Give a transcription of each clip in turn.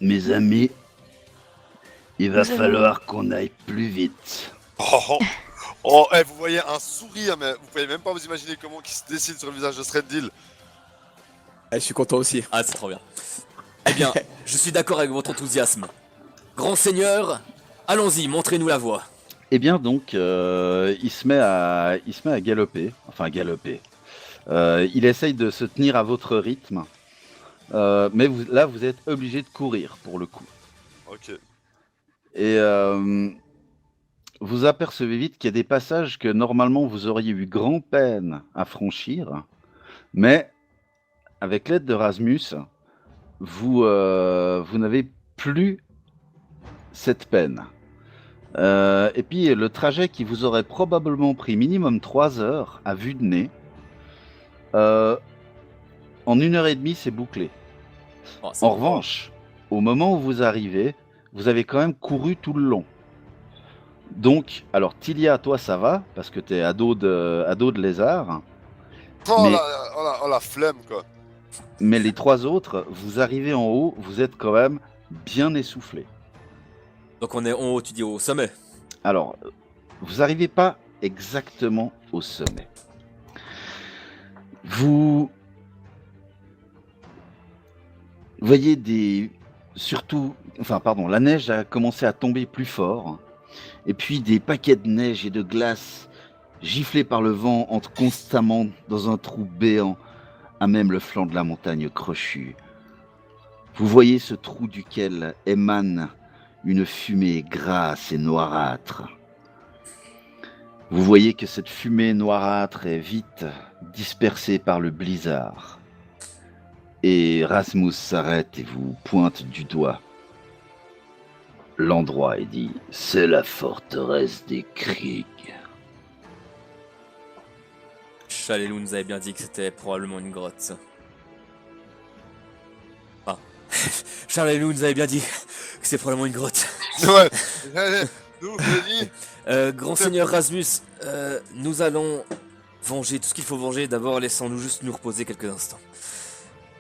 Mes amis, il va Nous allons... falloir qu'on aille plus vite. Oh, oh vous voyez un sourire, mais vous pouvez même pas vous imaginer comment il se dessine sur le visage de Srendil. Je suis content aussi. Ah, c'est trop bien. Eh bien, je suis d'accord avec votre enthousiasme. Grand seigneur, allons-y, montrez-nous la voie. Eh bien donc, il se met à galoper, enfin galoper. Il essaye de se tenir à votre rythme, mais là vous êtes obligé de courir pour le coup. Ok. Et vous apercevez vite qu'il y a des passages que normalement vous auriez eu grand-peine à franchir, mais avec l'aide de Rasmus, vous n'avez plus cette peine. Et puis le trajet qui vous aurait probablement pris minimum 3 heures à vue de nez, en 1h30 c'est bouclé. Oh, En revanche, au moment où vous arrivez, vous avez quand même couru tout le long. Donc, alors Tilia, toi ça va, parce que t'es à dos de lézard. Oh, Mais- la flemme, quoi. Mais les 3 autres, vous arrivez en haut, vous êtes quand même bien essoufflés. Donc on est en haut, tu dis au sommet. Alors, vous n'arrivez pas exactement au sommet. Vous voyez la neige a commencé à tomber plus fort, et puis des paquets de neige et de glace giflés par le vent entrent constamment dans un trou béant à même le flanc de la montagne crochue. Vous voyez ce trou duquel émane une fumée grasse et noirâtre. Vous voyez que cette fumée noirâtre est vite dispersée par le blizzard. Et Rasmus s'arrête et vous pointe du doigt l'endroit et dit « C'est la forteresse des Krieg. » Chalelou nous avait bien dit que c'était probablement une grotte. Ah. Chalelou nous avait bien dit que c'est probablement une grotte. Ouais. Nous, je l'ai dit. Grand seigneur Rasmus, nous allons venger tout ce qu'il faut venger. D'abord, laissons-nous juste nous reposer quelques instants.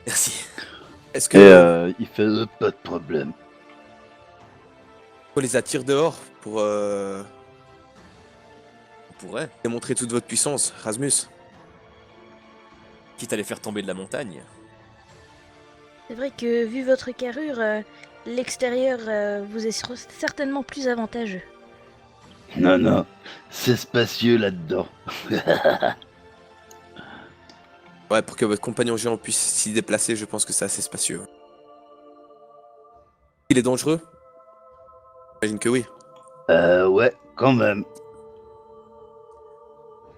Merci. Est-ce Et que il fait pas de problème. on les attire dehors pour On pourrait, démontrer toute votre puissance, Rasmus? quitte à les faire tomber de la montagne. C'est vrai que vu votre carrure, l'extérieur vous est certainement plus avantageux. Non, c'est spacieux là-dedans. Ouais, pour que votre compagnon géant puisse s'y déplacer, je pense que c'est assez spacieux. Il est dangereux? J'imagine que oui. Ouais, quand même.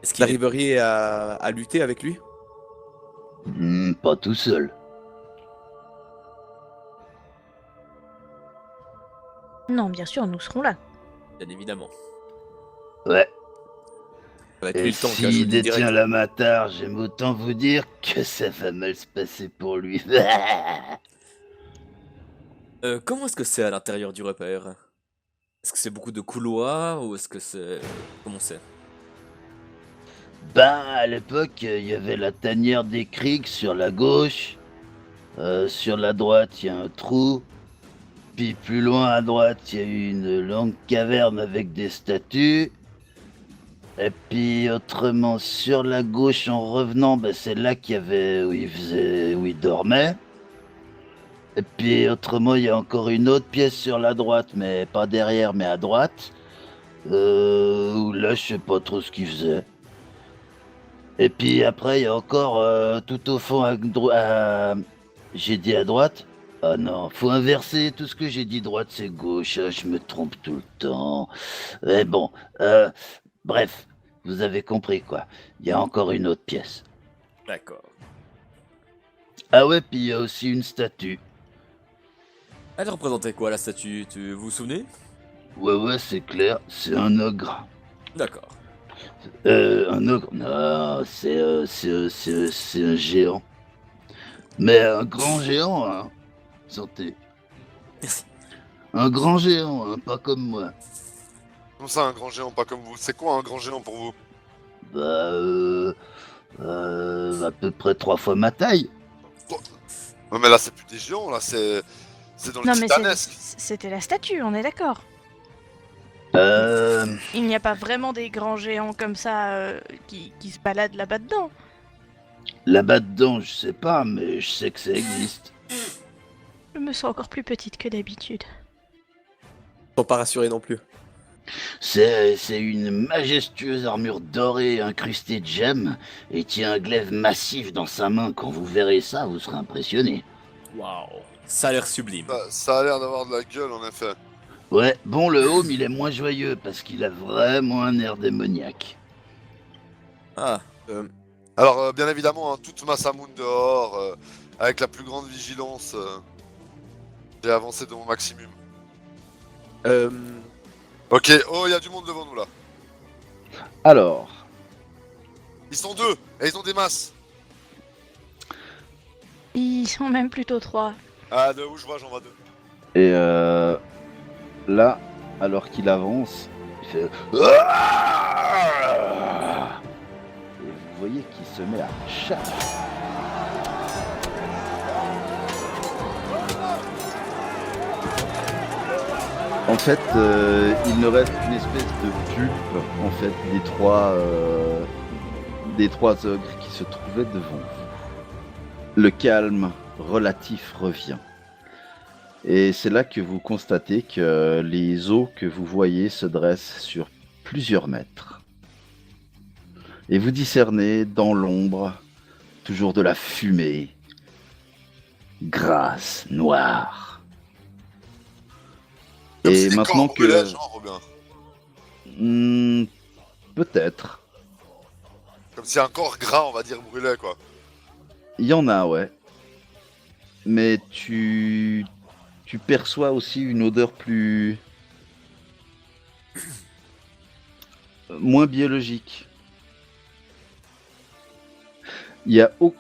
Est-ce Vous qu'il est... arriveriez à lutter avec lui? Pas tout seul. Non, bien sûr, nous serons là. Bien évidemment. Ouais. Ça va être lui Et le temps qui a s'il joué détient direct. la matar, j'aime autant vous dire que ça va mal se passer pour lui. Comment est-ce que c'est à l'intérieur du repère? Est-ce que c'est beaucoup de couloirs ou est-ce que c'est... Comment c'est? Ben, à l'époque, il y avait la tanière des Krieg sur la gauche. Sur la droite, il y a un trou. Puis plus loin à droite, il y a une longue caverne avec des statues. Et puis autrement, sur la gauche, en revenant, ben, c'est là qu'il y avait où il dormait. Et puis autrement, il y a encore une autre pièce sur la droite, mais pas derrière, mais à droite. Où là, je sais pas trop ce qu'il faisait. Et puis après, il y a encore tout au fond j'ai dit à droite. Ah non, faut inverser. Tout ce que j'ai dit droite, c'est gauche. Ah, je me trompe tout le temps. Mais bon, bref, vous avez compris quoi. Il y a encore une autre pièce. D'accord. Ah ouais, puis il y a aussi une statue. Elle représentait quoi la statue? Vous vous souvenez? Ouais, c'est clair, c'est un ogre. D'accord. Un ogre, non, c'est un géant. Mais un grand géant, hein. Santé. Merci. Un grand géant, hein, pas comme moi. Comme ça, un grand géant, pas comme vous. C'est quoi un grand géant pour vous? Bah, à peu près 3 fois ma taille. Ouais, mais là, c'est plus des géants, là, c'est C'est dans le Non, mais titanesque. c'était la statue, on est d'accord. Euh, Il n'y a pas vraiment des grands géants comme ça qui se baladent là-bas dedans. Là-bas dedans, je sais pas, mais je sais que ça existe. Je me sens encore plus petite que d'habitude. Ils sont pas rassurés non plus. C'est une majestueuse armure dorée incrustée de gemmes et tient un glaive massif dans sa main. Quand vous verrez ça, vous serez impressionné. Waouh, ça a l'air sublime. Ça a l'air d'avoir de la gueule en effet. Ouais, bon, le home, il est moins joyeux parce qu'il a vraiment un air démoniaque. Ah, Alors bien évidemment, hein, toute Massamoun dehors, avec la plus grande vigilance, j'ai avancé de mon maximum. Ok, oh il y a du monde devant nous là. Alors, Ils sont deux, et ils ont des masses. Ils sont même plutôt 3. Ah de où je vois, j'en vois deux. et là, alors qu'il avance, il fait... Ah et vous voyez qu'il se met à charger. En fait, il ne reste qu'une espèce de pulpe en fait des trois ogres qui se trouvaient devant vous. Le calme relatif revient. Et c'est là que vous constatez que les eaux que vous voyez se dressent sur plusieurs mètres. Et vous discernez dans l'ombre toujours de la fumée grasse, noire. Comme Et si des maintenant corps brûlaient, que... genre, Robin. Peut-être. Comme si un corps gras, on va dire, brûlait quoi. Il y en a, ouais. Mais tu perçois aussi une odeur plus... moins biologique.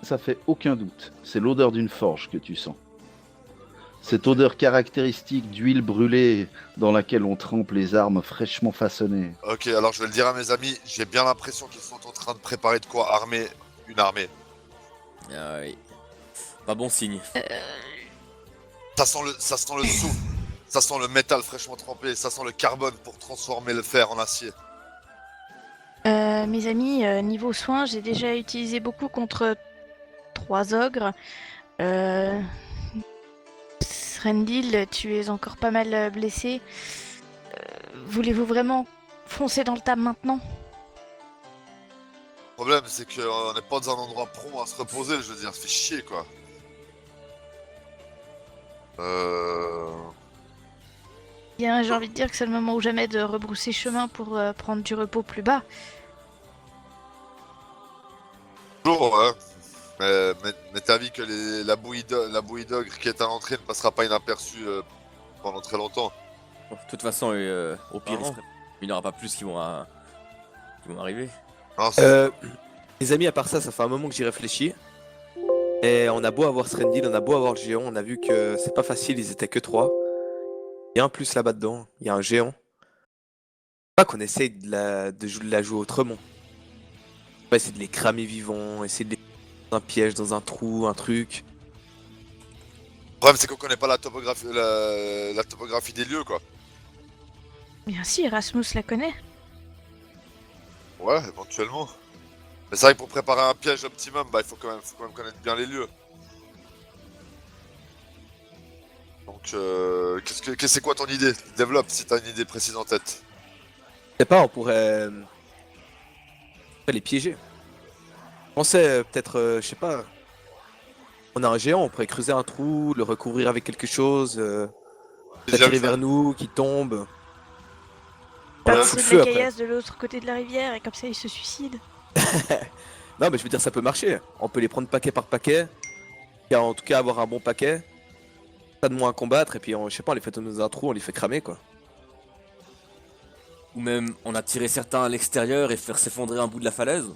Ça fait aucun doute. C'est l'odeur d'une forge que tu sens. Cette odeur caractéristique d'huile brûlée dans laquelle on trempe les armes fraîchement façonnées. Ok, alors je vais le dire à mes amis, j'ai bien l'impression qu'ils sont en train de préparer de quoi armer une armée. Ah oui. Pas bon signe. Ça sent le soufre, ça sent le métal fraîchement trempé, ça sent le carbone pour transformer le fer en acier. Mes amis, niveau soins, j'ai déjà utilisé beaucoup contre 3 ogres. Srendil, tu es encore pas mal blessé. Voulez-vous vraiment foncer dans le tas maintenant? Le problème c'est qu'on n'est pas dans un endroit prompt à se reposer, je veux dire, ça fait chier quoi. Bien, j'ai envie de dire que c'est le moment ou jamais de rebrousser chemin pour prendre du repos plus bas. Toujours, ouais. Mais t'as vu que la bouillie d'ogre qui est à l'entrée ne passera pas inaperçue pendant très longtemps. Bon, de toute façon, au pire, Ah, il n'y aura pas plus qui vont arriver. Non, les amis, à part ça, ça fait un moment que j'y réfléchis. Et on a beau avoir Srendil, on a beau avoir le géant, on a vu que c'est pas facile, ils étaient que 3. Il y a un plus là-bas dedans, il y a un géant. Pas qu'on essaye de la jouer autrement. On va essayer de les cramer vivants, essayer de les mettre dans un piège, dans un trou, un truc. le problème c'est qu'on connaît pas la topographie des lieux quoi. Bien si, Erasmus la connaît. Ouais, éventuellement. Mais c'est vrai que pour préparer un piège optimum, bah il faut quand même connaître bien les lieux. Donc c'est quoi ton idée? Développe si t'as une idée précise en tête. Je sais pas, on pourrait les piéger. Je pensais peut-être, je sais pas. On a un géant, on pourrait creuser un trou, le recouvrir avec quelque chose, l'attirer vers nous, qui tombe. On Pas leur lancer fout le de feu la après. caillasse de l'autre côté de la rivière et comme ça ils se suicident. Non, mais je veux dire, ça peut marcher. On peut les prendre paquet par paquet. Et en tout cas, avoir un bon paquet. Pas de moins à combattre. Et puis, je sais pas, on les fait tomber dans un trou, on les fait cramer, quoi. Ou même, on a tiré certains à l'extérieur et faire s'effondrer un bout de la falaise.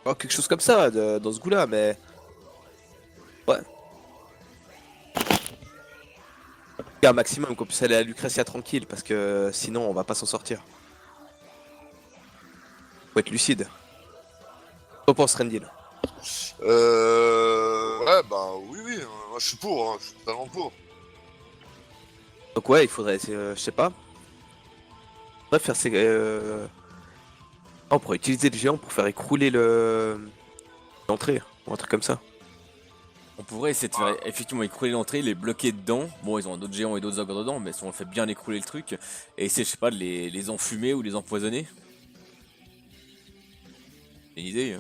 Oh, quelque chose comme ça, dans ce goût-là, mais. Ouais. Un maximum qu'on puisse aller à Lucretia tranquille, parce que sinon, on va pas s'en sortir. Faut être lucide. Qu'en pense Rendil? Ouais, bah oui, moi je suis pour, hein, je suis totalement pour. Donc ouais, il faudrait, je sais pas. On pourrait faire on pourrait utiliser le géant pour faire écrouler l'entrée, ou un truc comme ça. On pourrait essayer de faire effectivement écrouler l'entrée, les bloquer dedans. Bon, ils ont d'autres géants et d'autres ogres dedans, mais si on fait bien écrouler le truc, et essayer, je sais pas, de les enfumer ou les empoisonner. C'est une idée.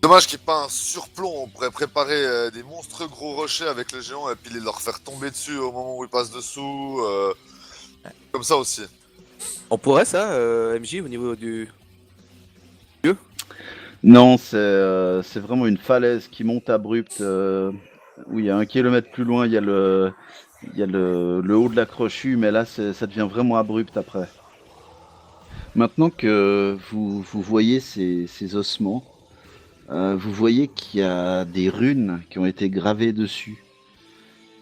Dommage qu'il n'y ait pas un surplomb, on pourrait préparer des monstres gros rochers avec le géant et puis les leur faire tomber dessus au moment où ils passent dessous. Comme ça aussi. On pourrait ça, MJ, au niveau du... Non, c'est vraiment une falaise qui monte abrupte. Où il y a 1 kilomètre plus loin, il y a le haut de la crochue, mais là, ça devient vraiment abrupt après. Maintenant que vous voyez ces ossements, vous voyez qu'il y a des runes qui ont été gravées dessus.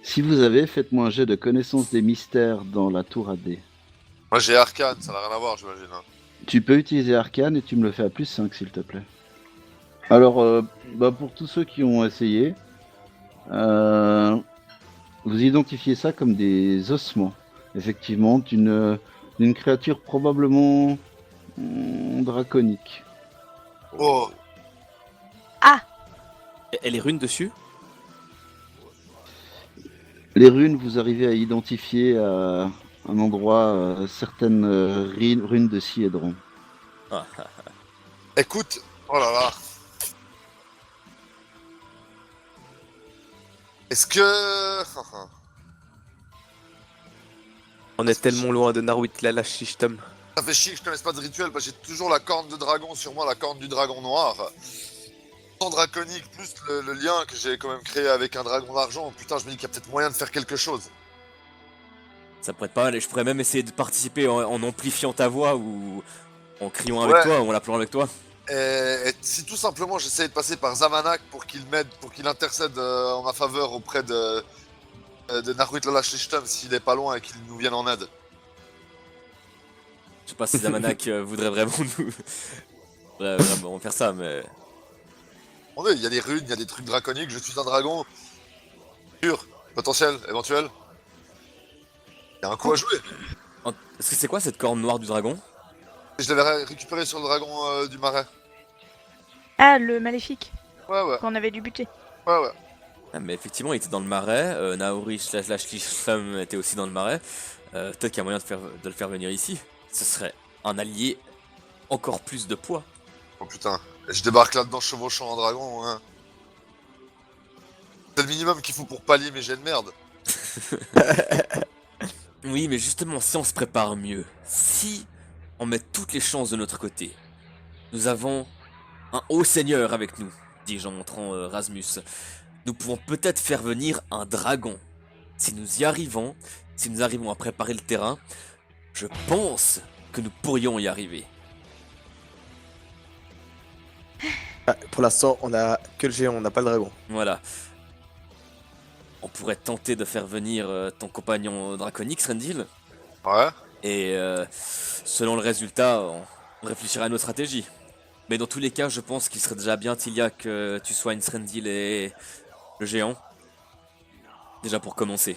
Si vous avez, faites-moi un jet de connaissance des mystères dans la tour AD. Moi j'ai Arcane, ça n'a rien à voir, j'imagine. Hein. Tu peux utiliser Arcane et tu me le fais à plus 5 s'il te plaît. Alors, pour tous ceux qui ont essayé, vous identifiez ça comme des ossements, effectivement, d'une créature probablement draconique. Oh, Et les runes dessus? Les runes, vous arrivez à identifier à un endroit certaines runes de Siedron. écoute, oh là là. Est-ce que... On est tellement loin de Narwit Lalashishtam. Ça fait chier que je connaisse pas de rituel parce que j'ai toujours la corne de dragon sur moi, la corne du dragon noir. Sans draconique, plus le lien que j'ai quand même créé avec un dragon d'argent. Putain, je me dis qu'il y a peut-être moyen de faire quelque chose. Ça pourrait être pas mal, et je pourrais même essayer de participer en amplifiant ta voix ou en criant avec toi, ou en l'appelant avec toi. Et si tout simplement j'essayais de passer par Zamanak pour qu'il m'aide, pour qu'il intercède en ma faveur auprès de Narwit Lalashishtam s'il est pas loin et qu'il nous vienne en aide. Je sais pas si Zamanak voudrait vraiment nous... voudrait vraiment faire ça, mais... Il y a des runes, il y a des trucs draconiques, je suis un dragon. Sûr, potentiel, éventuel. Il y a un coup à jouer. Est-ce que c'est quoi cette corne noire du dragon? Je l'avais récupéré sur le dragon du marais. Ah, le maléfique Ouais. qu'on avait dû buter. Ouais. Ah, mais effectivement, il était dans le marais, Naori /Lishlam était aussi dans le marais. Peut-être qu'il y a moyen de le faire venir ici. Ce serait un allié encore plus de poids. Oh putain, je débarque là-dedans chevauchant un dragon, hein. C'est le minimum qu'il faut pour pallier mes jets de merde. Oui, mais justement, si on se prépare mieux, si on met toutes les chances de notre côté, nous avons un haut seigneur avec nous, dis-je en montrant Rasmus. Nous pouvons peut-être faire venir un dragon. Si nous y arrivons, si nous arrivons à préparer le terrain, je pense que nous pourrions y arriver. Pour l'instant, on a que le géant, on n'a pas le dragon. Voilà. On pourrait tenter de faire venir ton compagnon draconique, Srendil. Ouais. Et selon le résultat, on réfléchira à nos stratégies. Mais dans tous les cas, je pense qu'il serait déjà bien, Tilia, que tu soignes Srendil et le géant. Déjà pour commencer.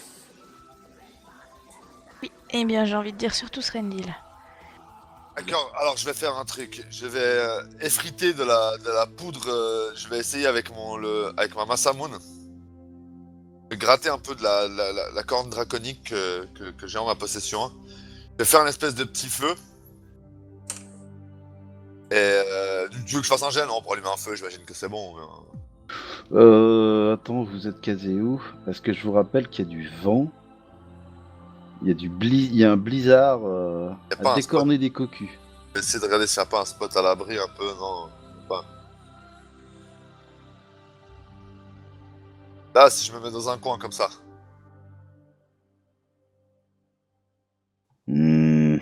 Oui, eh bien j'ai envie de dire surtout Srendil. D'accord, alors je vais faire un truc. Je vais effriter de la poudre. Je vais essayer avec avec ma Masamune. Je vais gratter un peu de la corne draconique que j'ai en ma possession. Je vais faire une espèce de petit feu. Et tu veux que je fasse un jet? Non, pour allumer un feu, j'imagine que c'est bon. Mais... Attends, vous êtes casé où? Parce que je vous rappelle qu'il y a du vent. Il y a un blizzard à décorner des cocus. Je vais essayer de regarder s'il n'y a pas un spot à l'abri un peu, non, pas. Là, si je me mets dans un coin comme ça. Mes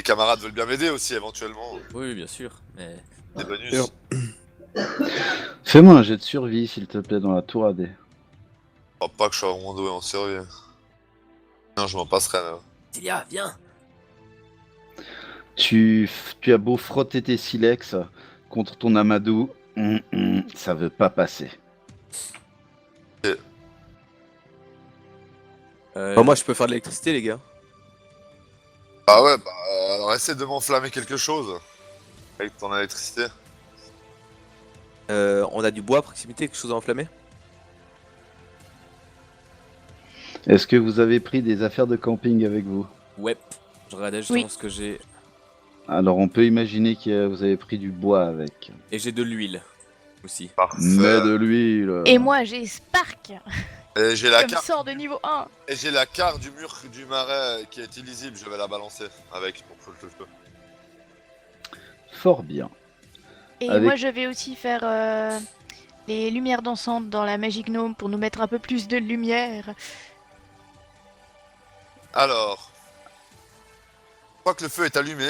camarades veulent bien m'aider aussi, éventuellement. Oui, bien sûr, mais... Des bonus. Fais-moi un jet de survie, s'il te plaît, dans la tour AD. Je crois pas que je sois vraiment doué en survie. Non, je m'en passerai là. Tilia, viens. Tu as beau frotter tes silex contre ton amadou, ça veut pas passer. Moi je peux faire de l'électricité les gars. Ah ouais, bah alors essaie de m'enflammer quelque chose avec ton électricité. On a du bois à proximité, quelque chose à enflammer? Est-ce que vous avez pris des affaires de camping avec vous? Ouais, je regardais justement Oui. ce que j'ai. Alors on peut imaginer que vous avez pris du bois avec. Et j'ai de l'huile aussi. Mais de l'huile. Et moi, j'ai Spark Et j'ai la comme carte. sort de niveau 1. Et j'ai la carte du mur du marais qui est illisible, je vais la balancer avec pour foutre le feu. Fort bien. Et Avec- moi, je vais aussi faire les lumières dansantes dans la magie gnome pour nous mettre un peu plus de lumière. Alors, une fois que le feu est allumé,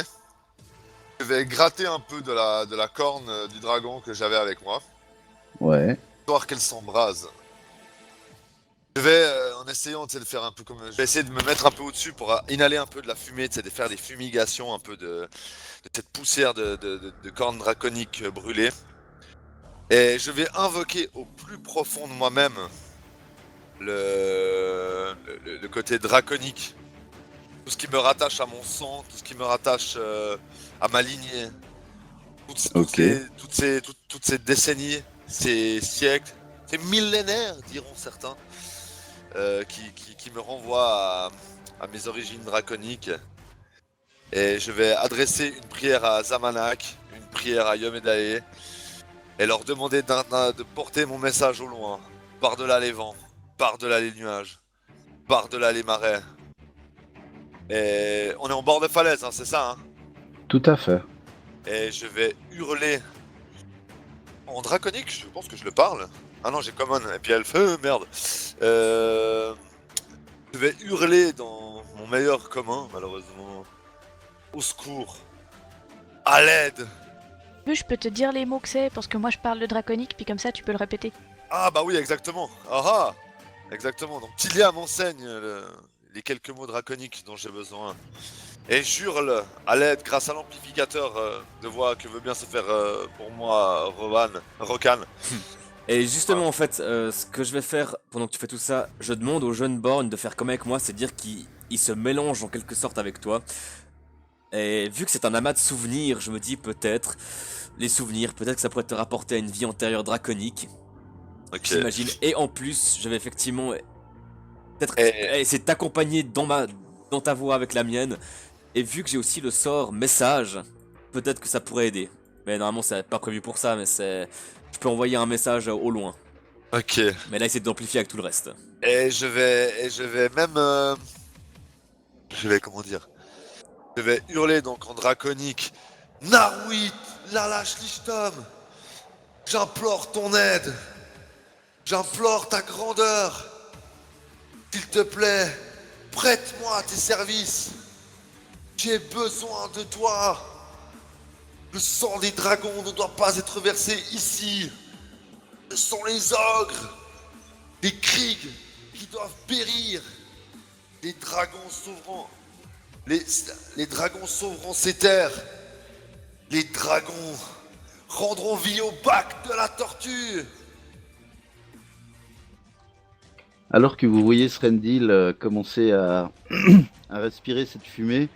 je vais gratter un peu de la corne du dragon que j'avais avec moi, Ouais. histoire qu'elle s'embrase. Je vais, en essayant de faire un peu comme... Je vais essayer de me mettre un peu au-dessus pour inhaler un peu de la fumée, de faire des fumigations un peu de cette poussière de cornes draconiques brûlées. Et je vais invoquer au plus profond de moi-même le côté draconique. Tout ce qui me rattache à mon sang, tout ce qui me rattache à ma lignée. Ok. Toutes ces décennies, ces siècles, ces millénaires, diront certains, qui me renvoient à mes origines draconiques. Et je vais adresser une prière à Zamanak, une prière à Yomedae, et leur demander de porter mon message au loin, par-delà les vents, par-delà les nuages, par-delà les marais. Et on est en bord de falaise, hein, c'est ça, hein. Tout à fait. Et je vais hurler en draconique, je pense que je le parle. Ah non, j'ai common, et puis elfe, merde. Je vais hurler dans mon meilleur commun, malheureusement. Au secours. À l'aide. Je peux te dire les mots que c'est parce que moi je parle le draconique, puis comme ça tu peux le répéter. Ah bah oui, exactement. Ah ah. Exactement. Donc Tilia m'enseigne les quelques mots draconiques dont j'ai besoin. Et j'hurle à l'aide grâce à l'amplificateur de voix que veut bien se faire pour moi Rokan. Et justement, en fait, ce que je vais faire pendant que tu fais tout ça, je demande au jeune Born de faire comme avec moi, c'est dire qu'il se mélange en quelque sorte avec toi. Et vu que c'est un amas de souvenirs, je me dis peut-être, les souvenirs, peut-être que ça pourrait te rapporter à une vie antérieure draconique, Ok. j'imagine. Et en plus, je vais effectivement peut-être Et- essayer de t'accompagner dans ta voix avec la mienne. Et vu que j'ai aussi le sort message, peut-être que ça pourrait aider. Mais normalement, c'est pas prévu pour ça, mais je peux envoyer un message au loin. Ok. Mais là, essayer d'amplifier avec tout le reste. Et je vais même... je vais, comment dire... Je vais hurler donc en draconique. Naruit, Lalash Lichtom, j'implore ton aide. J'implore ta grandeur. S'il te plaît, prête-moi tes services. J'ai besoin de toi. Le sang des dragons ne doit pas être versé ici. Ce sont les ogres, les krigs qui doivent périr. Les dragons sauveront. Les dragons sauveront ces terres. Les dragons rendront vie au bac de la tortue. Alors que vous voyez Srendil commencer à, à respirer cette fumée,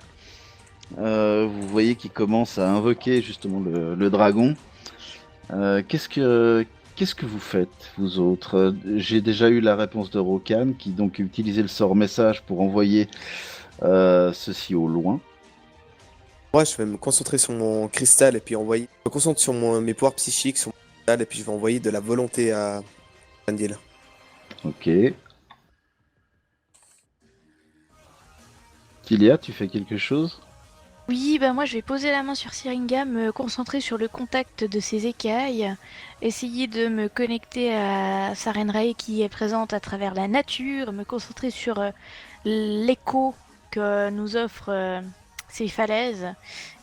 vous voyez qu'il commence à invoquer justement le dragon. Qu'est-ce que vous faites, vous autres? J'ai déjà eu la réponse de Rokan, qui donc utilisait le sort message pour envoyer ceci au loin. Moi, je vais me concentrer sur mon cristal et puis envoyer. Je me concentre sur mes pouvoirs psychiques, sur mon cristal, et puis je vais envoyer de la volonté à Srendil. Ok. Tilia, tu fais quelque chose? Oui, bah moi je vais poser la main sur Syringa, me concentrer sur le contact de ses écailles, essayer de me connecter à Sarenrae qui est présente à travers la nature, me concentrer sur l'écho que nous offrent ces falaises,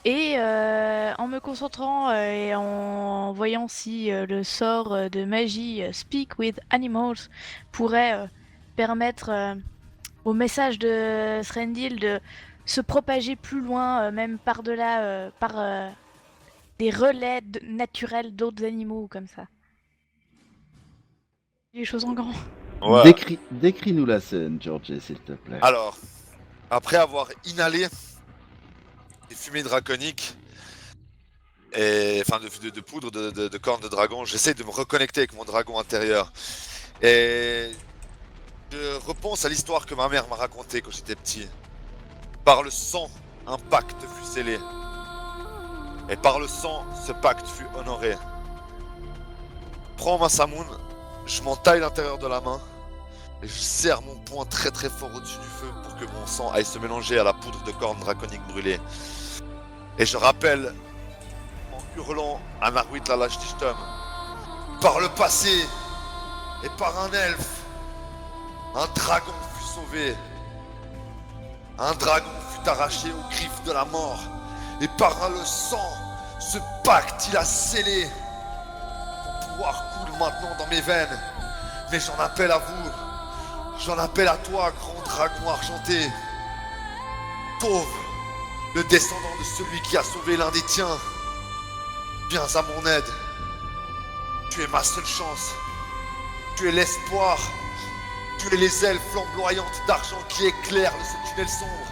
et en me concentrant et en voyant si le sort de magie Speak with Animals pourrait permettre au message de Srendil de se propager plus loin, même par-delà, par des relais naturels d'autres animaux comme ça. Les choses en grand. Ouais. Décris-nous la scène, George, s'il te plaît. Alors, après avoir inhalé des fumées draconiques, et enfin de poudre de cornes de dragon, j'essaie de me reconnecter avec mon dragon intérieur. Et je repense à l'histoire que ma mère m'a racontée quand j'étais petit. Par le sang, un pacte fut scellé. Et par le sang, ce pacte fut honoré. Prends ma Samoun, je m'entaille l'intérieur de la main, et je serre mon poing très très fort au-dessus du feu pour que mon sang aille se mélanger à la poudre de cornes draconiques brûlées. Et je rappelle, en hurlant à Narwit Lalashtistum, par le passé et par un elfe, un dragon fut sauvé. Un dragon fut arraché aux griffes de la mort. Et par le sang, ce pacte il a scellé. Mon pouvoir coule maintenant dans mes veines. Mais j'en appelle à vous. J'en appelle à toi, grand dragon argenté. Pauvre, le descendant de celui qui a sauvé l'un des tiens. Viens à mon aide. Tu es ma seule chance. Tu es l'espoir. Tu es les ailes flamboyantes d'argent qui éclairent ce tunnel sombre.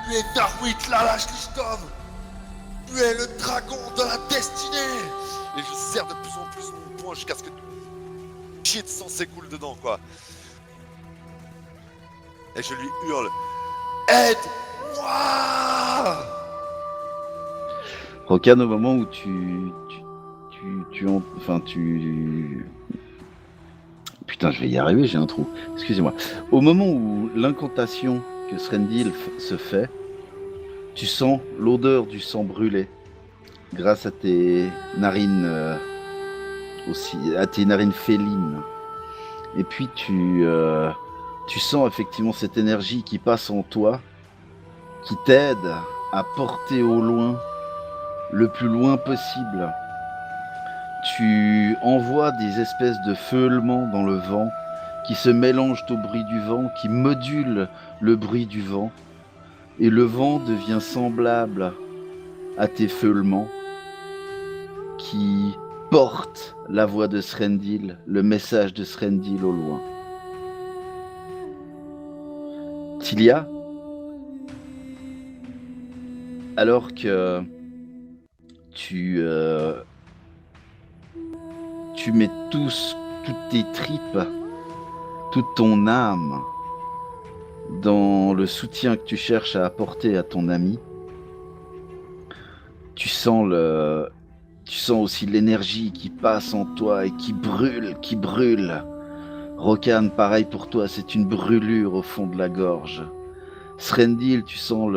Tu es Narwit Lalashtistum. Tu es le dragon de la destinée. Et je serre de plus en plus mon poing jusqu'à ce que pied de sang s'écoule dedans, quoi. Et je lui hurle, aide-moi! Rokan, au moment où Putain, je vais y arriver, j'ai un trou. Excusez-moi. Au moment où l'incantation que Srendil se fait, tu sens l'odeur du sang brûlé grâce à tes narines aussi, à tes narines félines. Et puis tu sens effectivement cette énergie qui passe en toi, qui t'aide à porter au loin, le plus loin possible. Tu envoies des espèces de feulements dans le vent qui se mélangent au bruit du vent, qui modulent le bruit du vent. Et le vent devient semblable à tes feulements qui portent la voix de Srendil, le message de Srendil au loin. Tilia, alors que tu mets toutes tes tripes, toute ton âme dans le soutien que tu cherches à apporter à ton ami, tu sens aussi l'énergie qui passe en toi et qui brûle. Rokan, pareil pour toi, c'est une brûlure au fond de la gorge. Srendil, tu sens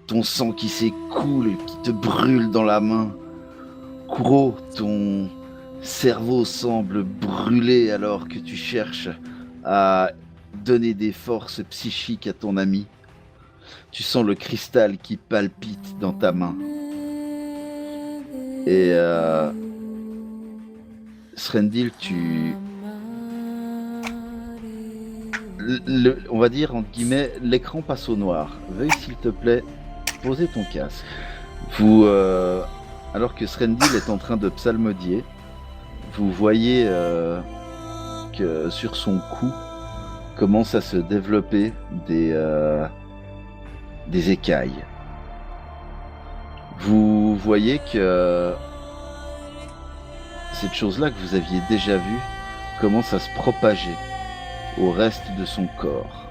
ton sang qui s'écoule et qui te brûle dans la main. Kuro, ton cerveau semble brûler alors que tu cherches à donner des forces psychiques à ton ami. Tu sens le cristal qui palpite dans ta main. Et Srendil, on va dire entre guillemets, l'écran passe au noir. Veuille s'il te plaît poser ton casque. Alors que Srendil est en train de psalmodier, vous voyez que sur son cou commencent à se développer des écailles. Vous voyez que cette chose-là que vous aviez déjà vue commence à se propager au reste de son corps.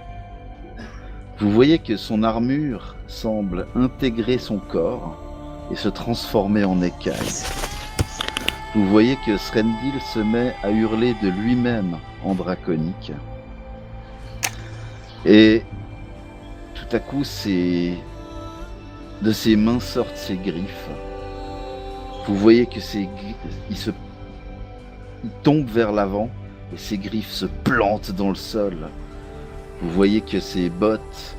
Vous voyez que son armure semble intégrer son corps et se transformer en écailles. Vous voyez que Srendil se met à hurler de lui-même en draconique. Et tout à coup, de ses mains sortent ses griffes. Vous voyez que il tombe vers l'avant et ses griffes se plantent dans le sol. Vous voyez que ses bottes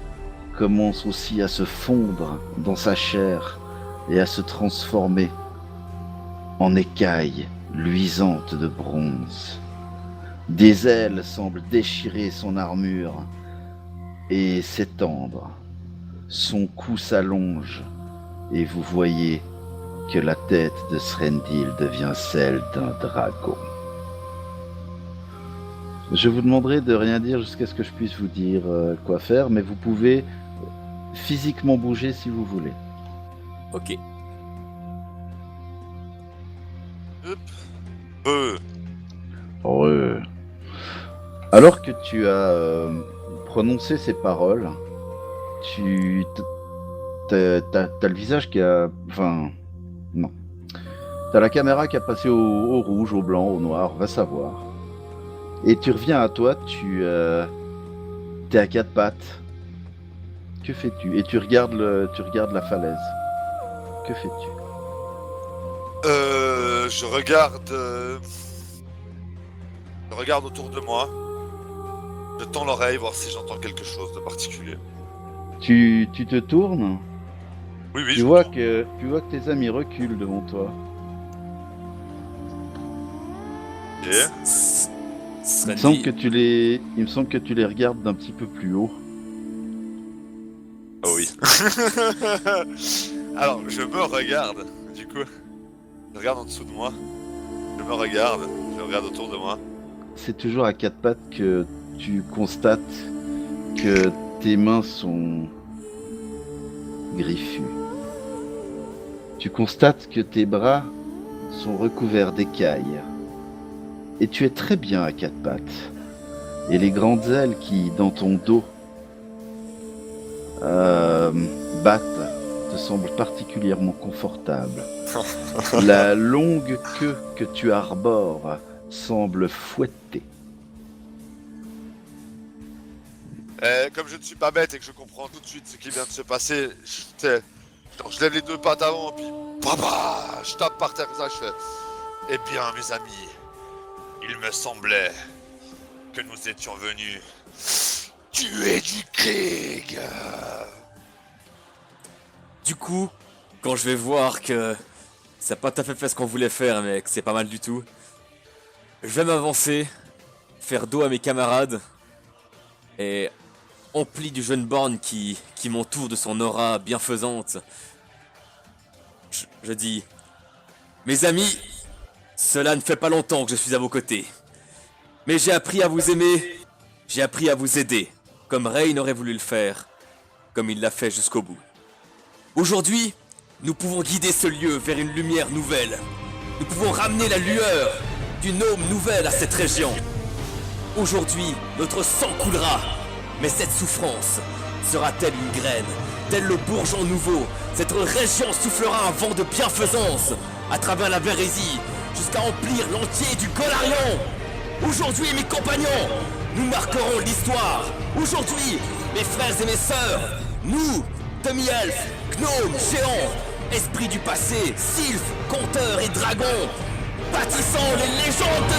commencent aussi à se fondre dans sa chair et à se transformer en écailles luisantes de bronze. Des ailes semblent déchirer son armure et s'étendre. Son cou s'allonge et vous voyez que la tête de Srendil devient celle d'un dragon. Je vous demanderai de rien dire jusqu'à ce que je puisse vous dire quoi faire, mais vous pouvez physiquement bouger si vous voulez. Ok. Hop. Alors que tu as prononcé ces paroles, t'as le visage qui a... Enfin, non. T'as la caméra qui a passé au rouge, au blanc, au noir, va savoir. Et tu reviens à toi, t'es à quatre pattes. Que fais-tu? Et tu regardes la falaise. Que fais-tu? Je regarde. Je regarde autour de moi. Je tends l'oreille voir si j'entends quelque chose de particulier. Tu te tournes, Oui, tu je vois tourne. que tes amis reculent devant toi. Ok. Il me semble que tu les regardes d'un petit peu plus haut. Ah oui. Alors, je me regarde, du coup. Je regarde en dessous de moi. Je me regarde. Je regarde autour de moi. C'est toujours à quatre pattes que tu constates que tes mains sont griffues. Tu constates que tes bras sont recouverts d'écailles. Et tu es très bien à quatre pattes. Et les grandes ailes qui, dans ton dos, battent, te semblent particulièrement confortables. La longue queue que tu arbores semble fouetter. Comme je ne suis pas bête et que je comprends tout de suite ce qui vient de se passer, je lève les deux pattes avant, puis je tape par terre, ça, je fais. Eh bien, mes amis, il me semblait que nous étions venus tuer du Krieg. Du coup, quand je vais voir que ça n'a pas tout à fait ce qu'on voulait faire, mais que c'est pas mal du tout, je vais m'avancer, faire dos à mes camarades, et empli du jeune Born qui m'entoure de son aura bienfaisante, je dis: mes amis, cela ne fait pas longtemps que je suis à vos côtés, mais j'ai appris à vous aimer, j'ai appris à vous aider, comme Rain aurait voulu le faire, comme il l'a fait jusqu'au bout. Aujourd'hui, nous pouvons guider ce lieu vers une lumière nouvelle. Nous pouvons ramener la lueur d'une aube nouvelle à cette région. Aujourd'hui, notre sang coulera, mais cette souffrance sera-t-elle une graine, tel le bourgeon nouveau? Cette région soufflera un vent de bienfaisance à travers la Vérésie, jusqu'à emplir l'entier du Golarion. Aujourd'hui, mes compagnons, nous marquerons l'histoire. Aujourd'hui, mes frères et mes sœurs, nous, demi-elfes, gnomes, géants, esprits du passé, sylphes, conteurs et dragons, bâtissant les légendes